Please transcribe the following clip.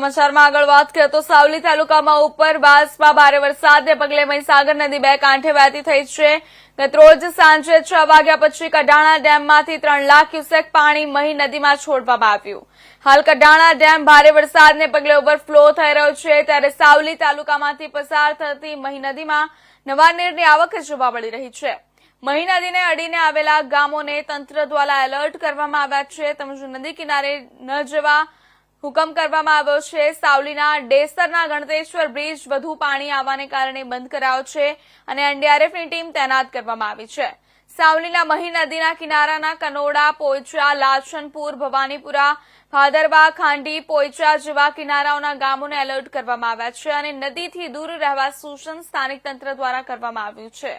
સમાચારમાં આગળ વાત કરીએ તો સાવલી તાલુકામાં ઉપરવાસમાં ભારે વરસાદને પગલે મહીસાગર નદી બે કાંઠે વહેતી થઈ છે. ગતરોજ સાંજે 6 વાગ્યા પછી કડાણા ડેમમાંથી 3 લાખ ક્યુસેક પાણી મહી નદીમાં છોડવામાં આવ્યું. હાલ કડાણા ડેમ ભારે વરસાદને પગલે ઓવરફ્લો થઈ રહ્યો છે, ત્યારે સાવલી તાલુકામાંથી પસાર થતી મહી નદીમાં નવા નીરની આવક જોવા મળી રહી છે. મહી નદીને અડીને આવેલા ગામોને તંત્ર દ્વારા એલર્ટ કરવામાં આવ્યા છે, તેમજ નદી કિનારે ન જવા હુકમ કરવામાં આવ્યો છે. સાવલીના ડેસરના ગણતેશ્વર બ્રિજ વધુ પાણી આવવાને કારણે બંધ કરાયો છે અને એનડીઆરએફની ટીમ તૈનાત કરવામાં આવી છે. સાવલીના મહી નદીના કિનારાના કનોડા, પોઈચા, લાચનપુર, ભવાનીપુરા, ભાદરવા, ખાંડી, પોઈચા જેવા કિનારાઓના ગામોને એલર્ટ કરવામાં આવ્યા છે અને નદીથી દૂર રહેવા સૂચન સ્થાનિક તંત્ર દ્વારા કરવામાં આવ્યું છે.